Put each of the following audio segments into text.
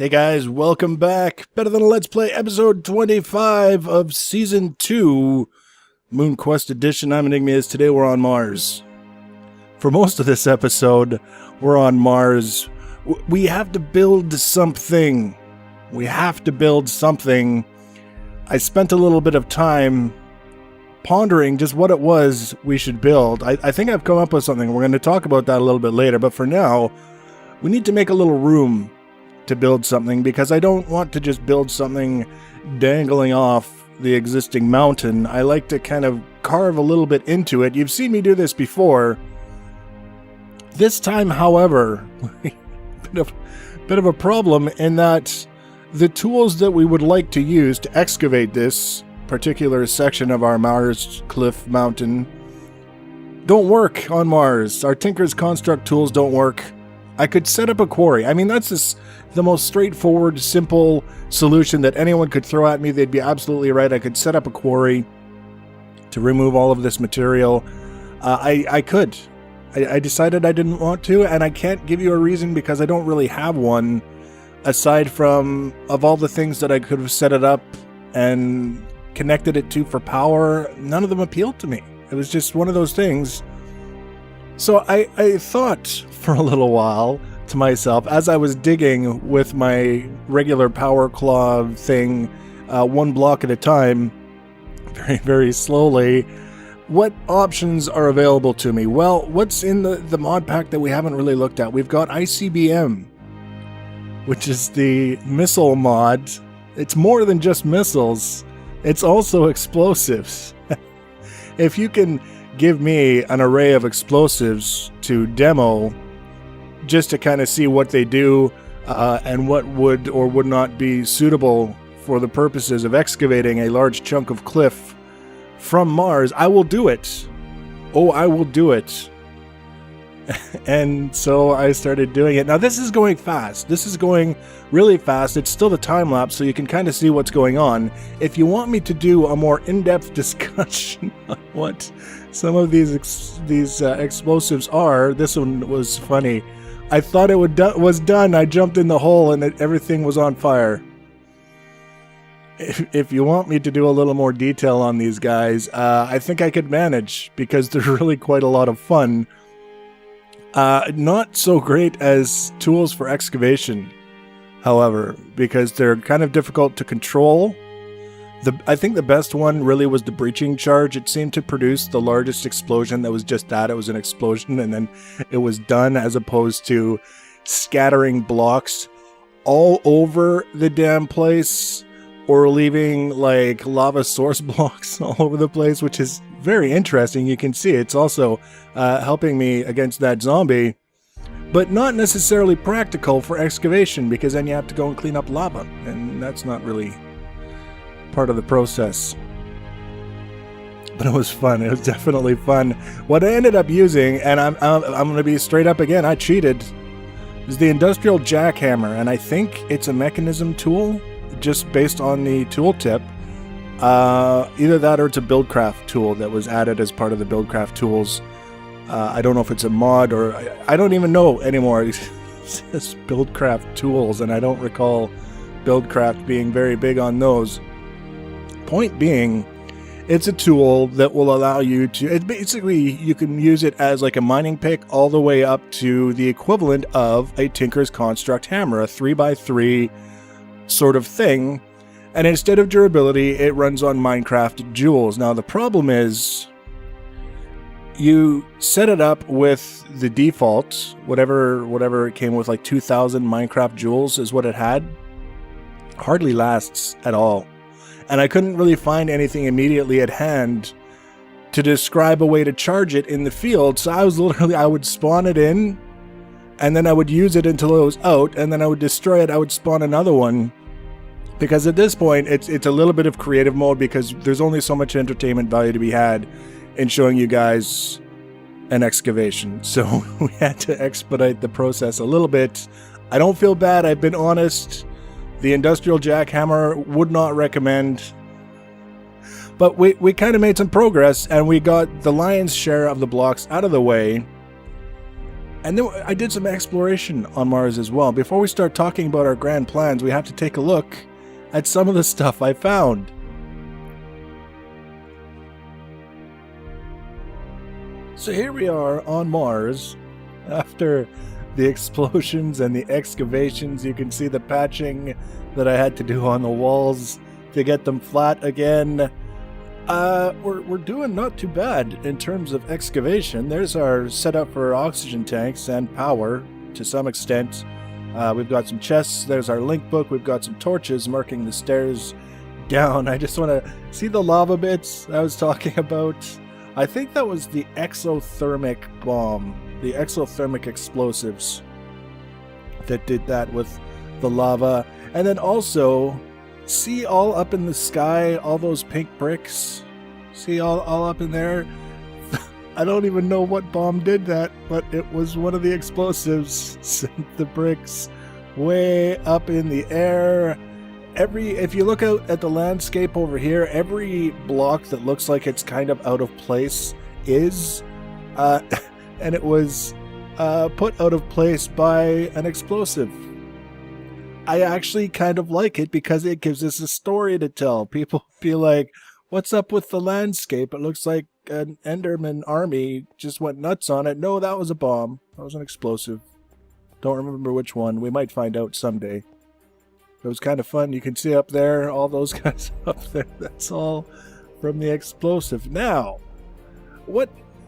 Hey guys, welcome back. Better Than a Let's Play, episode 25 of Season 2, MoonQuest Edition. I'm Enigmius. Today we're on Mars. For most of this episode, we're on Mars. We have to build something. I spent a little bit of time pondering just what it was we should build. I think I've come up with something. We're going to talk about that a little bit later, but for now, we need to make a little room to build something, because I don't want to just build something dangling off the existing mountain. I like to kind of carve a little bit into it. You've seen me do this before. This time, however, bit of a problem in that the tools that we would like to use to excavate this particular section of our Mars cliff mountain don't work on Mars. Our Tinker's Construct tools don't work. I could set up a quarry. I mean, that's just the most straightforward, simple solution that anyone could throw at me. They'd be absolutely right. I could set up a quarry to remove all of this material. I could. I decided I didn't want to, and I can't give you a reason because I don't really have one, aside from, of all the things that I could have set it up and connected it to for power, none of them appealed to me. It was just one of those things. So I thought for a little while to myself, as I was digging with my regular power claw thing, one block at a time, very, very slowly, what options are available to me? Well, what's in the mod pack that we haven't really looked at? We've got ICBM, which is the missile mod. It's more than just missiles. It's also explosives. If you can give me an array of explosives to demo, just to kind of see what they do and what would or would not be suitable for the purposes of excavating a large chunk of cliff from Mars, I will do it. Oh, I will do it. And so I started doing it. Now this is going fast. This is going really fast. It's still the time lapse, so you can kind of see what's going on. If you want me to do a more in-depth discussion on what some of these explosives are, this one was funny. I thought it was done. I jumped in the hole and everything was on fire. If you want me to do a little more detail on these guys, I think I could manage, because they're really quite a lot of fun. Not so great as tools for excavation, however, because they're kind of difficult to control. I think the best one really was the breaching charge. It seemed to produce the largest explosion that was just that. It was an explosion and then it was done, as opposed to scattering blocks all over the damn place or leaving like lava source blocks all over the place, which is very interesting. You can see it's also helping me against that zombie, but not necessarily practical for excavation, because then you have to go and clean up lava, and that's not really part of the process. But it was fun. It was definitely fun. What I ended up using, and I'm going to be straight up again, I cheated, is the industrial jackhammer, and I think it's a mechanism tool, just based on the tooltip. Either that or it's a buildcraft tool that was added as part of the buildcraft tools. I don't know if it's a mod, or I don't even know anymore. It says buildcraft tools, and I don't recall buildcraft being very big on those. Point being, it's a tool that will allow you to, basically you can use it as like a mining pick all the way up to the equivalent of a Tinker's Construct hammer, a 3x3 sort of thing. And instead of durability, it runs on Minecraft joules. Now the problem is, you set it up with the default, whatever it came with, like 2,000 Minecraft joules is what it had. Hardly lasts at all. And I couldn't really find anything immediately at hand to describe a way to charge it in the field. So I would spawn it in, and then I would use it until it was out, and then I would destroy it. I would spawn another one. Because at this point, it's a little bit of creative mode, because there's only so much entertainment value to be had in showing you guys an excavation. So we had to expedite the process a little bit. I don't feel bad. I've been honest. The industrial jackhammer would not recommend. But we kind of made some progress, and we got the lion's share of the blocks out of the way. And then I did some exploration on Mars as well. Before we start talking about our grand plans, we have to take a look at some of the stuff I found. So here we are on Mars. After the explosions and the excavations, you can see the patching that I had to do on the walls to get them flat again. We're doing not too bad in terms of excavation. There's our setup for oxygen tanks and power to some extent. We've got some chests. There's our link book. We've got some torches marking the stairs down. I just want to see the lava bits I was talking about. I think that was the exothermic bomb, the exothermic explosives that did that with the lava. And then also, see all up in the sky, all those pink bricks? See all up in there? I don't even know what bomb did that, but it was one of the explosives. Sent the bricks way up in the air. If you look out at the landscape over here, every block that looks like it's kind of out of place is, and it was put out of place by an explosive. I actually kind of like it because it gives us a story to tell. People be like, what's up with the landscape? It looks like an Enderman army just went nuts on it. No, that was a bomb. That was an explosive. Don't remember which one. We might find out someday. It was kind of fun. You can see up there, all those guys up there. That's all from the explosive. Now,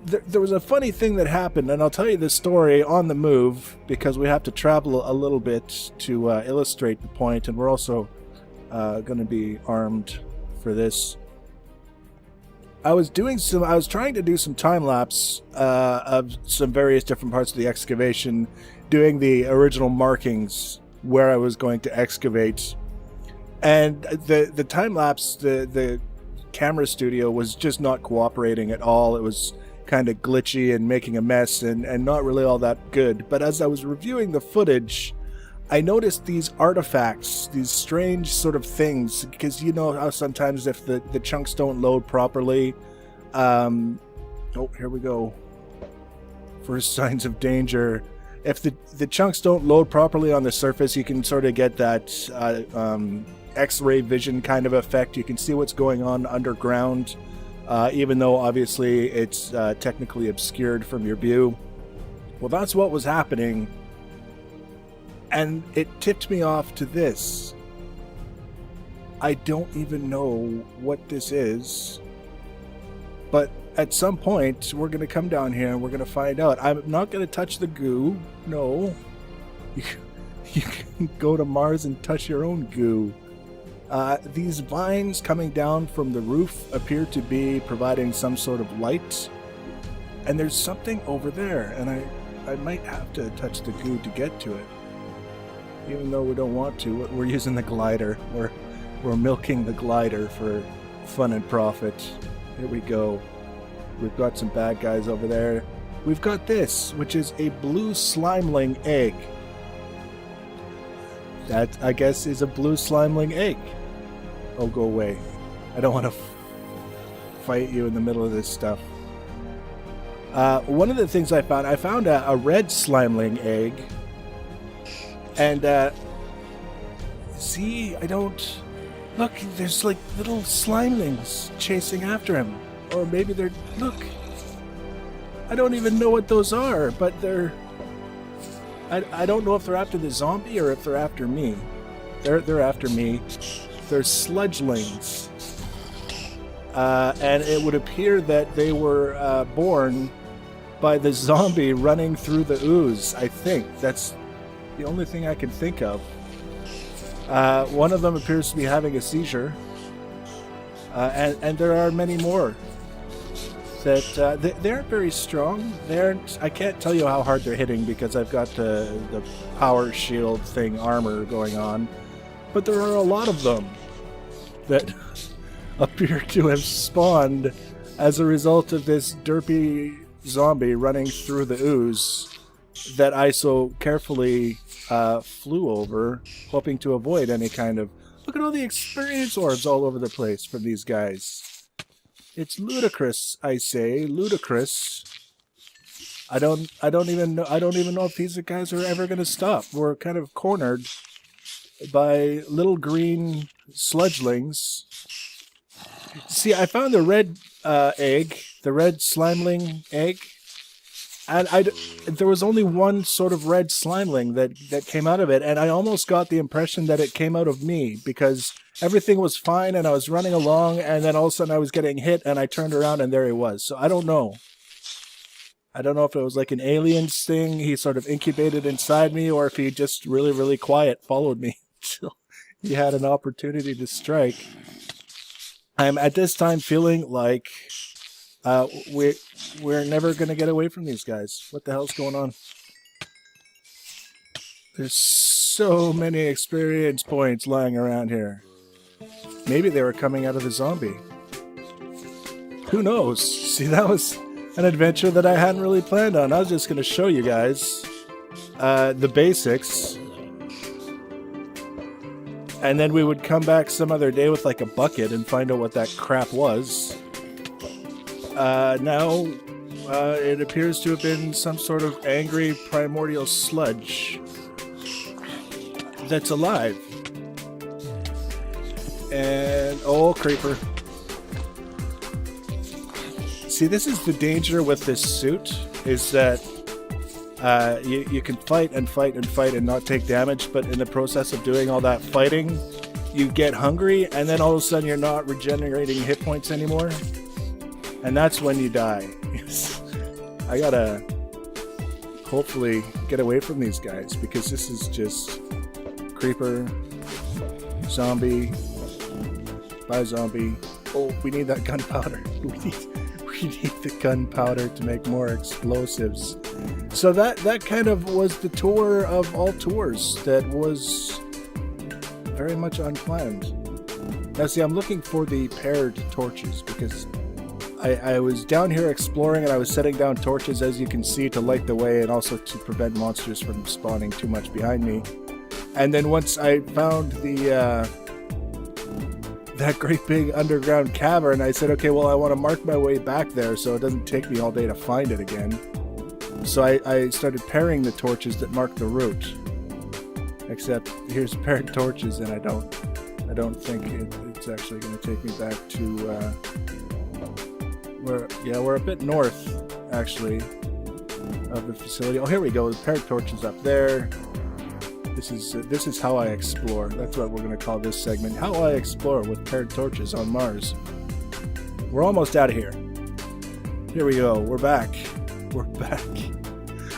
there was a funny thing that happened, and I'll tell you this story on the move because we have to travel a little bit to illustrate the point, and we're also going to be armed for this. I was trying to do some time lapse of some various different parts of the excavation, doing the original markings where I was going to excavate, and the time lapse, the camera studio was just not cooperating at all. It was kind of glitchy and making a mess and not really all that good. But as I was reviewing the footage, I noticed these artifacts, these strange sort of things, because you know how sometimes if the chunks don't load properly, oh, here we go. First signs of danger. If the chunks don't load properly on the surface, you can sort of get that X-ray vision kind of effect. You can see what's going on underground, even though obviously it's technically obscured from your view. Well, that's what was happening, and it tipped me off to this. I don't even know what this is, but at some point, we're going to come down here and we're going to find out. I'm not going to touch the goo. No. You can go to Mars and touch your own goo. These vines coming down from the roof appear to be providing some sort of light. And there's something over there, and I might have to touch the goo to get to it. Even though we don't want to. We're using the glider. We're milking the glider for fun and profit. Here we go. We've got some bad guys over there. We've got this, which is a blue slimeling egg. That, I guess, is a blue slimeling egg. Oh, go away. I don't want to fight you in the middle of this stuff. One of the things I found a red slimeling egg. And, see, look, there's like little slimelings chasing after him. Or maybe they're... Look. I don't even know what those are, but they're... I don't know if they're after the zombie or if they're after me. They're after me. They're sludgelings. And it would appear that they were born by the zombie running through the ooze, I think. That's the only thing I can think of. One of them appears to be having a seizure. And there are many more. That they aren't very strong. I can't tell you how hard they're hitting because I've got the power shield thing armor going on. But there are a lot of them that appear to have spawned as a result of this derpy zombie running through the ooze that I so carefully flew over, hoping to avoid any kind of... Look at all the experience orbs all over the place from these guys. It's ludicrous, I say. Ludicrous. I don't even know if these guys are ever going to stop. We're kind of cornered by little green sludgelings. See, I found the red egg, the red slimeling egg, and there was only one sort of red slimeling that came out of it, and I almost got the impression that it came out of me, because everything was fine and I was running along, and then all of a sudden I was getting hit and I turned around and there he was. So I don't know. I don't know if it was like an aliens thing, he sort of incubated inside me, or if he just really, really quiet followed me until he had an opportunity to strike. I'm at this time feeling like we're never going to get away from these guys. What the hell's going on? There's so many experience points lying around here. Maybe they were coming out of the zombie. Who knows? See, that was an adventure that I hadn't really planned on. I was just going to show you guys the basics. And then we would come back some other day with like a bucket and find out what that crap was. Now, it appears to have been some sort of angry primordial sludge that's alive. And, oh, creeper. See, this is the danger with this suit, is that you can fight and fight and fight and not take damage, but in the process of doing all that fighting, you get hungry, and then all of a sudden you're not regenerating hit points anymore. And that's when you die. I gotta hopefully get away from these guys, because this is just creeper, zombie, by zombie. Oh, we need that gunpowder. We need the gunpowder to make more explosives. So that kind of was the tour of all tours that was very much unplanned. Now see, I'm looking for the paired torches, because I was down here exploring and I was setting down torches, as you can see, to light the way and also to prevent monsters from spawning too much behind me. And then once I found that great big underground cavern, I said, okay, well, I want to mark my way back there so it doesn't take me all day to find it again. So I started pairing the torches that mark the route. Except here's paired torches, and I don't think it's actually going to take me back to we're a bit north actually of the facility. Oh, here we go. The paired torches up there. This is how I explore. That's what we're going to call this segment. How I explore with paired torches on Mars. We're almost out of here. Here we go. We're back. We're back.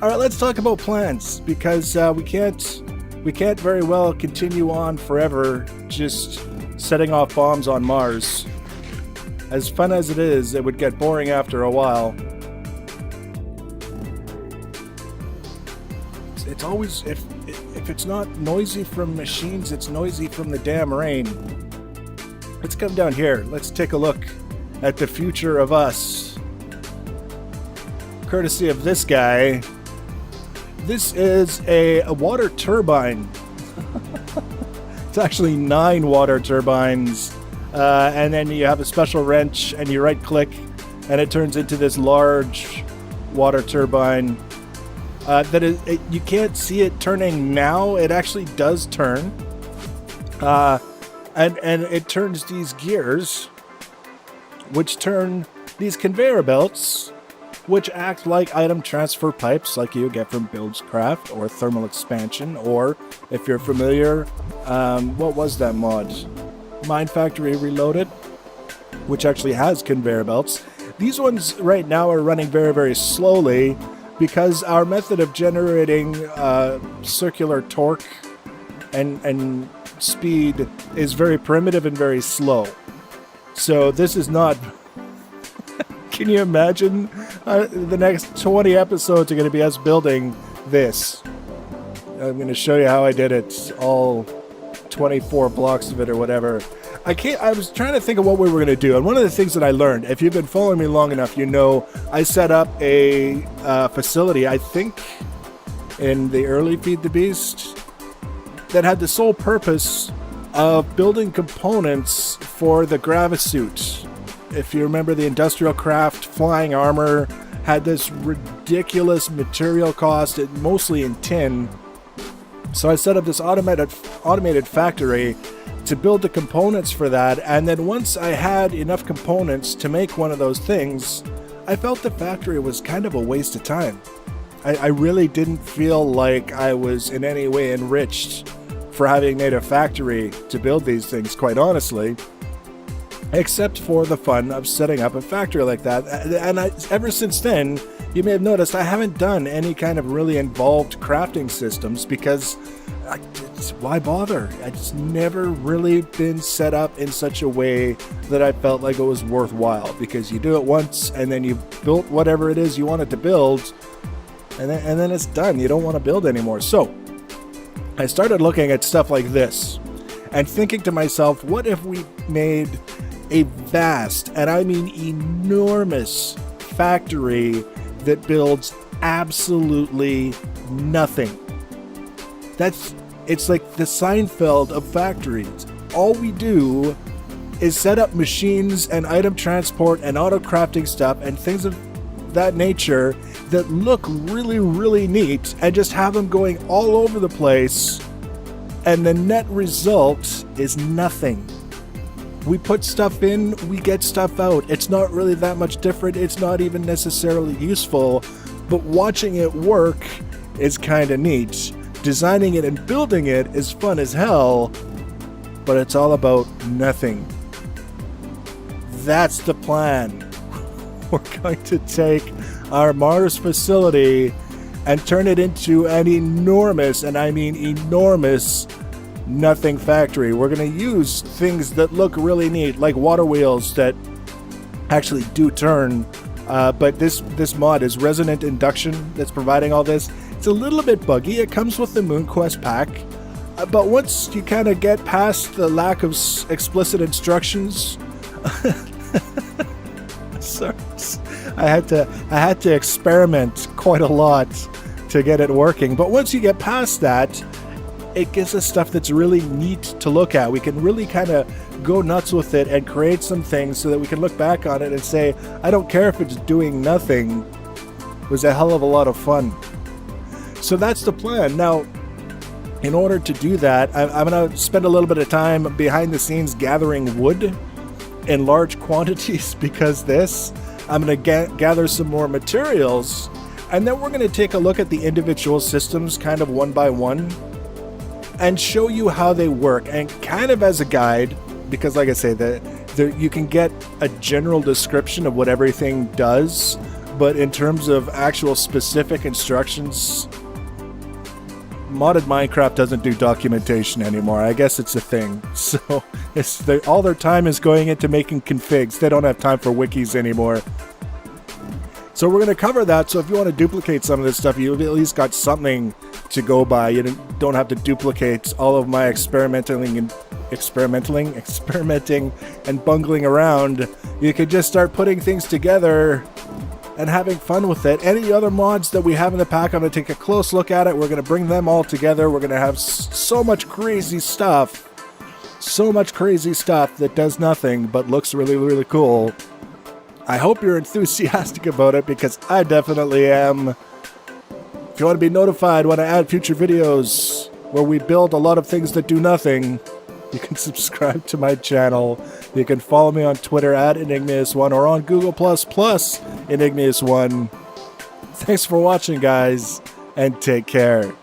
All right, let's talk about plans, because we can't very well continue on forever just setting off bombs on Mars. As fun as it is, it would get boring after a while. It's always, if it's not noisy from machines, it's noisy from the damn rain. Let's come down here. Let's take a look at the future of us. Courtesy of this guy. This is a water turbine. It's actually 9 water turbines. And then you have a special wrench and you right click and it turns into this large water turbine. You can't see it turning now. It actually does turn. And it turns these gears, which turn these conveyor belts, which act like item transfer pipes like you get from Buildscraft or Thermal Expansion, or if you're familiar, what was that mod? Mine Factory Reloaded, which actually has conveyor belts. These ones right now are running very, very slowly because our method of generating circular torque and speed is very primitive and very slow. So this is not... Can you imagine? The next 20 episodes are going to be us building this. I'm going to show you how I did it, all 24 blocks of it or whatever. I was trying to think of what we were going to do, and one of the things that I learned, if you've been following me long enough, you know I set up a facility, I think, in the early Feed the Beast, that had the sole purpose of building components for the Gravisuit. If you remember, the industrial craft flying armor had this ridiculous material cost, mostly in tin. So I set up this automated factory to build the components for that, and then once I had enough components to make one of those things, I felt the factory was kind of a waste of time. I really didn't feel like I was in any way enriched for having made a factory to build these things, quite honestly, except for the fun of setting up a factory like that. And ever since then, you may have noticed I haven't done any kind of really involved crafting systems because why bother? It's never really been set up in such a way that I felt like it was worthwhile, because you do it once and then you've built whatever it is you wanted to build, and then it's done. You don't want to build anymore. So I started looking at stuff like this and thinking to myself, what if we made a vast, and I mean enormous, factory that builds absolutely nothing? It's like the Seinfeld of factories. All we do is set up machines and item transport and auto crafting stuff and things of that nature that look really, really neat, and just have them going all over the place, and the net result is nothing. We put stuff in, we get stuff out. It's not really that much different. It's not even necessarily useful, but watching it work is kind of neat. Designing it and building it is fun as hell, but it's all about nothing. That's the plan. We're going to take our Mars facility and turn it into an enormous, and I mean enormous, nothing factory. We're going to use things that look really neat, like water wheels that actually do turn, but this mod is resonant induction that's providing all this. It's a little bit buggy. It comes with the MoonQuest pack, but once you kind of get past the lack of explicit instructions, sorry, I had to experiment quite a lot to get it working. But once you get past that, it gives us stuff that's really neat to look at. We can really kind of go nuts with it and create some things so that we can look back on it and say, I don't care if it's doing nothing. It was a hell of a lot of fun. So that's the plan. Now, in order to do that, I'm going to spend a little bit of time behind the scenes gathering wood in large quantities, because I'm going to gather some more materials, and then we're going to take a look at the individual systems kind of one by one and show you how they work, and kind of as a guide, because like I say, you can get a general description of what everything does, but in terms of actual specific instructions, modded Minecraft doesn't do documentation anymore. I guess it's a thing. So all their time is going into making configs. They don't have time for wikis anymore. So we're going to cover that. So if you want to duplicate some of this stuff, you've at least got something to go by. You don't have to duplicate all of my experimenting and bungling around. You could just start putting things together and having fun with it. Any other mods that we have in the pack, I'm going to take a close look at it. We're going to bring them all together. We're going to have so much crazy stuff that does nothing but looks really, really cool. I hope you're enthusiastic about it, because I definitely am. If you want to be notified when I add future videos where we build a lot of things that do nothing, you can subscribe to my channel. You can follow me on Twitter at Enigmeus1 or on Google++ Enigmeus1. Thanks for watching, guys, and take care.